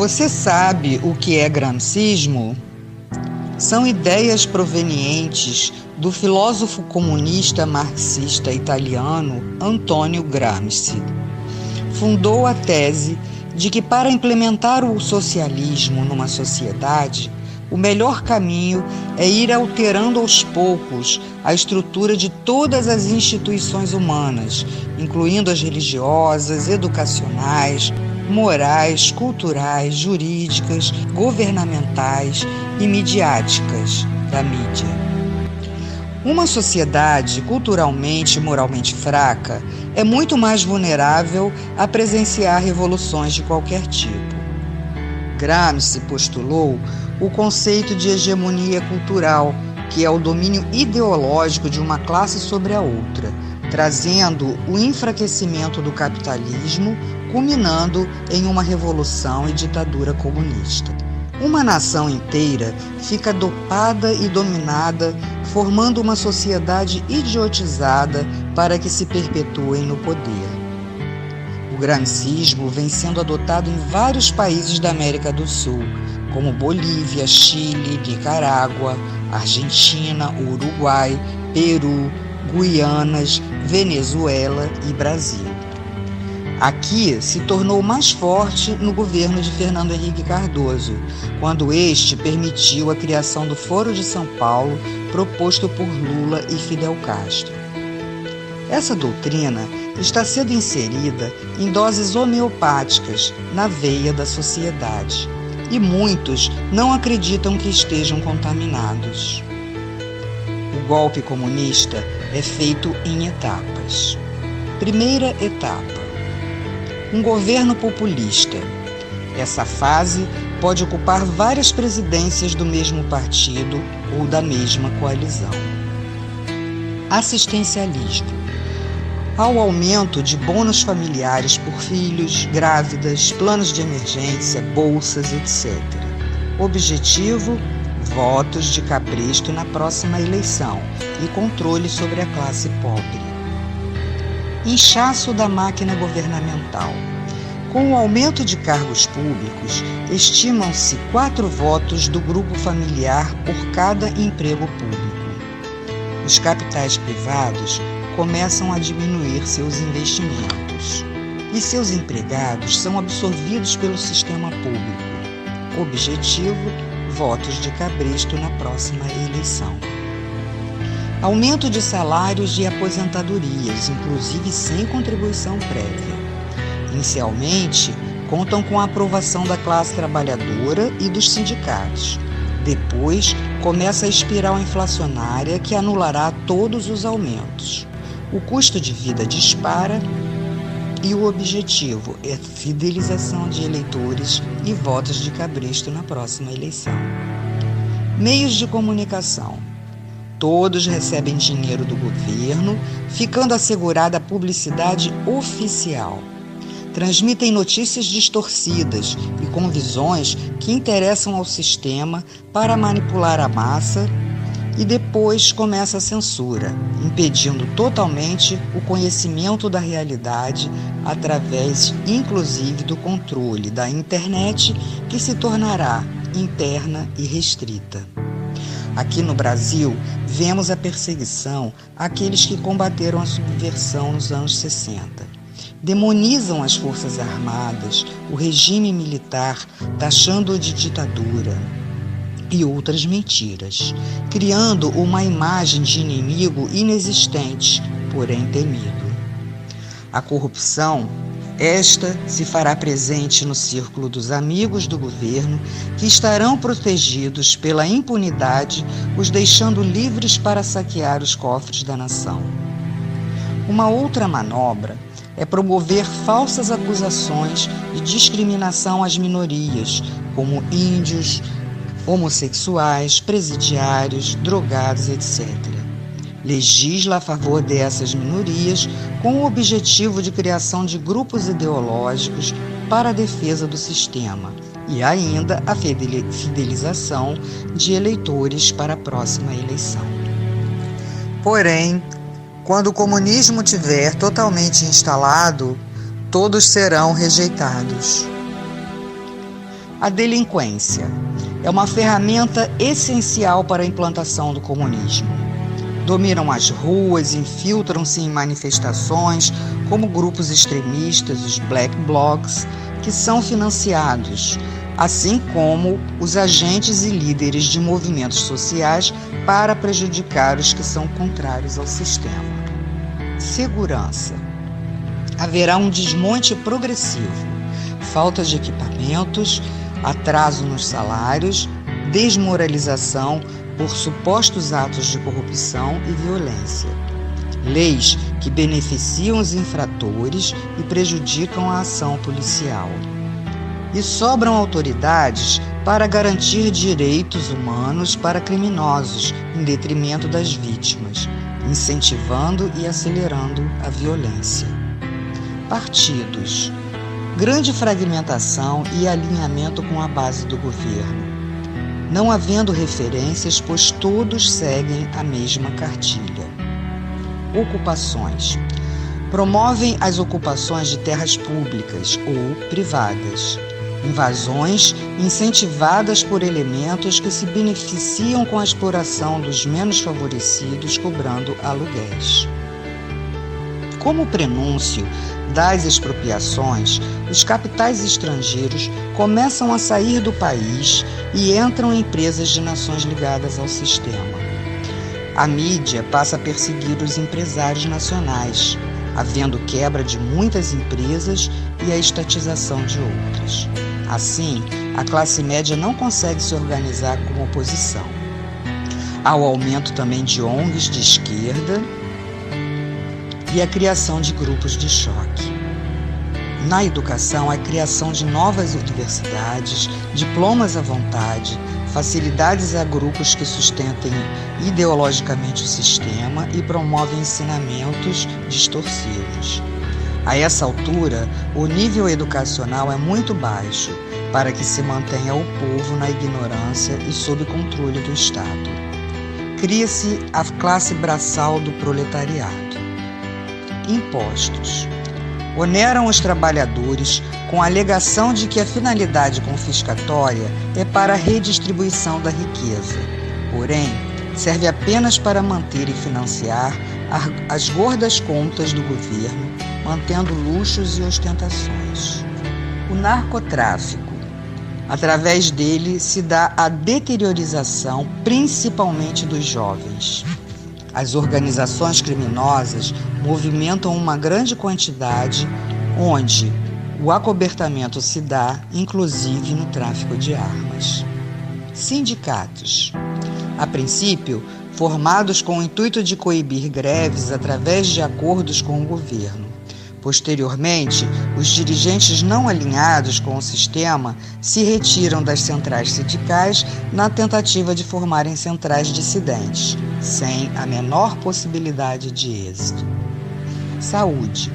Você sabe o que é gramscismo? São ideias provenientes do filósofo comunista marxista italiano Antonio Gramsci. Fundou a tese de que para implementar o socialismo numa sociedade, o melhor caminho é ir alterando aos poucos a estrutura de todas as instituições humanas, incluindo as religiosas, educacionais, morais, culturais, jurídicas, governamentais e midiáticas da mídia. Uma sociedade culturalmente e moralmente fraca é muito mais vulnerável a presenciar revoluções de qualquer tipo. Gramsci postulou o conceito de hegemonia cultural, que é o domínio ideológico de uma classe sobre a outra, trazendo o enfraquecimento do capitalismo, culminando em uma revolução e ditadura comunista. Uma nação inteira fica dopada e dominada, formando uma sociedade idiotizada para que se perpetuem no poder. O gramscismo vem sendo adotado em vários países da América do Sul, como Bolívia, Chile, Nicarágua, Argentina, Uruguai, Peru, Guianas, Venezuela e Brasil. Aqui se tornou mais forte no governo de Fernando Henrique Cardoso, quando este permitiu a criação do Foro de São Paulo, proposto por Lula e Fidel Castro. Essa doutrina está sendo inserida em doses homeopáticas na veia da sociedade, e muitos não acreditam que estejam contaminados. O golpe comunista é feito em etapas. Primeira etapa: um governo populista. Essa fase pode ocupar várias presidências do mesmo partido ou da mesma coalizão. Assistencialismo. Há o aumento de bônus familiares por filhos, grávidas, planos de emergência, bolsas, etc. Objetivo: votos de cabresto na próxima eleição e controle sobre a classe pobre. Inchaço da máquina governamental. Com o aumento de cargos públicos, estimam-se 4 votos do grupo familiar por cada emprego público. Os capitais privados começam a diminuir seus investimentos e seus empregados são absorvidos pelo sistema público. Objetivo: votos de cabresto na próxima eleição. Aumento de salários e aposentadorias, inclusive sem contribuição prévia. Inicialmente, contam com a aprovação da classe trabalhadora e dos sindicatos. Depois, começa a espiral inflacionária que anulará todos os aumentos. O custo de vida dispara e o objetivo é fidelização de eleitores e votos de cabresto na próxima eleição. Meios de comunicação. Todos recebem dinheiro do governo, ficando assegurada a publicidade oficial. Transmitem notícias distorcidas e com visões que interessam ao sistema para manipular a massa, e depois começa a censura, impedindo totalmente o conhecimento da realidade através, inclusive, do controle da internet, que se tornará interna e restrita. Aqui no Brasil, vemos a perseguição àqueles que combateram a subversão nos anos 60. Demonizam as Forças Armadas, o regime militar, taxando-o de ditadura e outras mentiras, criando uma imagem de inimigo inexistente, porém temido. A corrupção, esta se fará presente no círculo dos amigos do governo, que estarão protegidos pela impunidade, os deixando livres para saquear os cofres da nação. Uma outra manobra é promover falsas acusações de discriminação às minorias, como índios, homossexuais, presidiários, drogados, etc. Legisla a favor dessas minorias com o objetivo de criação de grupos ideológicos para a defesa do sistema e ainda a fidelização de eleitores para a próxima eleição. Porém, quando o comunismo tiver totalmente instalado, todos serão rejeitados. A delinquência é uma ferramenta essencial para a implantação do comunismo. Dominam as ruas, infiltram-se em manifestações como grupos extremistas, os Black Blocs, que são financiados, assim como os agentes e líderes de movimentos sociais para prejudicar os que são contrários ao sistema. Segurança. Haverá um desmonte progressivo, falta de equipamentos, atraso nos salários, desmoralização por supostos atos de corrupção e violência. Leis que beneficiam os infratores e prejudicam a ação policial. E sobram autoridades para garantir direitos humanos para criminosos, em detrimento das vítimas, incentivando e acelerando a violência. Partidos. Grande fragmentação e alinhamento com a base do governo. Não havendo referências, pois todos seguem a mesma cartilha. Ocupações. Promovem as ocupações de terras públicas ou privadas. Invasões incentivadas por elementos que se beneficiam com a exploração dos menos favorecidos, cobrando aluguéis. Como prenúncio das expropriações, os capitais estrangeiros começam a sair do país e entram em empresas de nações ligadas ao sistema. A mídia passa a perseguir os empresários nacionais, havendo quebra de muitas empresas e a estatização de outras. Assim, a classe média não consegue se organizar como oposição. Há o aumento também de ONGs de esquerda e a criação de grupos de choque. Na educação, a criação de novas universidades, diplomas à vontade, facilidades a grupos que sustentem ideologicamente o sistema e promovem ensinamentos distorcidos. A essa altura, o nível educacional é muito baixo para que se mantenha o povo na ignorância e sob controle do Estado. Cria-se a classe braçal do proletariado. Impostos. Oneram os trabalhadores com a alegação de que a finalidade confiscatória é para a redistribuição da riqueza. Porém, serve apenas para manter e financiar as gordas contas do governo, mantendo luxos e ostentações. O narcotráfico. Através dele se dá a deteriorização, principalmente dos jovens. As organizações criminosas movimentam uma grande quantidade, onde o acobertamento se dá, inclusive no tráfico de armas. Sindicatos. A princípio, formados com o intuito de coibir greves através de acordos com o governo. Posteriormente, os dirigentes não alinhados com o sistema se retiram das centrais sindicais na tentativa de formarem centrais dissidentes, sem a menor possibilidade de êxito. Saúde.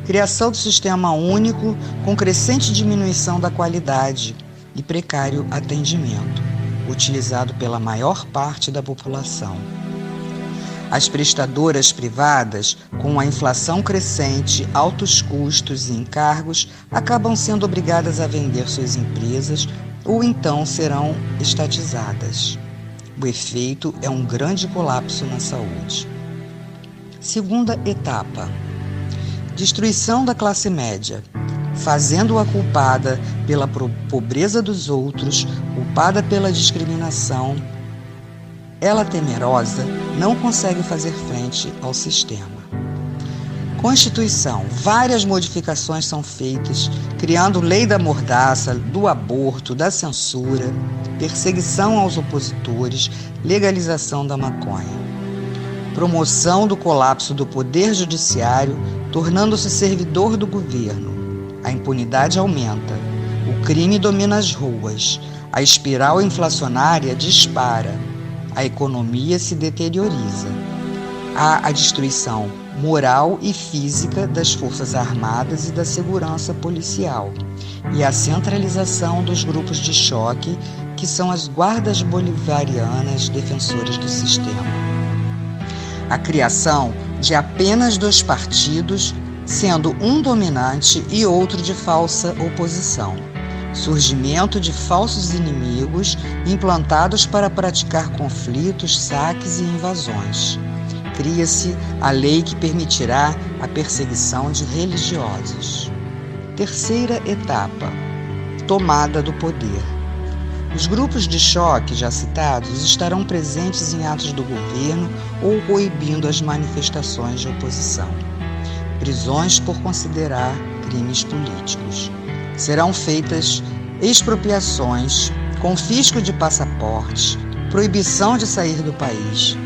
Criação do sistema único com crescente diminuição da qualidade e precário atendimento, utilizado pela maior parte da população. As prestadoras privadas, com a inflação crescente, altos custos e encargos, acabam sendo obrigadas a vender suas empresas ou então serão estatizadas. O efeito é um grande colapso na saúde. Segunda etapa. Destruição da classe média, fazendo-a culpada pela pobreza dos outros, culpada pela discriminação. Ela, temerosa, não consegue fazer frente ao sistema. Constituição. Várias modificações são feitas, criando lei da mordaça, do aborto, da censura, perseguição aos opositores, legalização da maconha. Promoção do colapso do poder judiciário, tornando-se servidor do governo. A impunidade aumenta, o crime domina as ruas, a espiral inflacionária dispara, a economia se deterioriza. Há a destruição moral e física das forças armadas e da segurança policial, e a centralização dos grupos de choque, que são as guardas bolivarianas defensoras do sistema. A criação de apenas 2 partidos, sendo um dominante e outro de falsa oposição, surgimento de falsos inimigos implantados para praticar conflitos, saques e invasões. Cria-se a lei que permitirá a perseguição de religiosos. Terceira etapa: tomada do poder. Os grupos de choque já citados estarão presentes em atos do governo ou coibindo as manifestações de oposição. Prisões por considerar crimes políticos. Serão feitas expropriações, confisco de passaportes, proibição de sair do país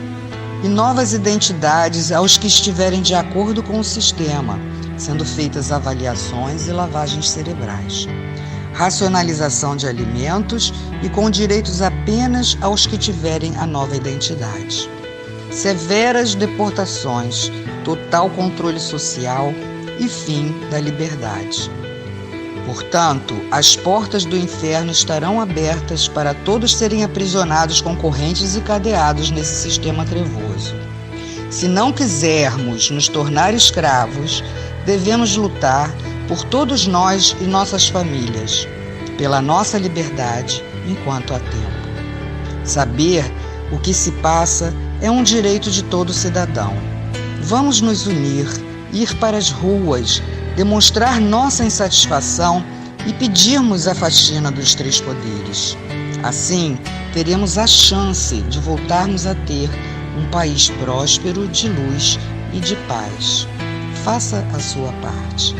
e novas identidades aos que estiverem de acordo com o sistema, sendo feitas avaliações e lavagens cerebrais. Racionalização de alimentos e com direitos apenas aos que tiverem a nova identidade. Severas deportações, total controle social e fim da liberdade. Portanto, as portas do inferno estarão abertas para todos serem aprisionados com correntes e cadeados nesse sistema trevoso. Se não quisermos nos tornar escravos, devemos lutar por todos nós e nossas famílias, pela nossa liberdade enquanto há tempo. Saber o que se passa é um direito de todo cidadão. Vamos nos unir, ir para as ruas, demonstrar nossa insatisfação e pedirmos a faxina dos três poderes. Assim, teremos a chance de voltarmos a ter um país próspero, de luz e de paz. Faça a sua parte.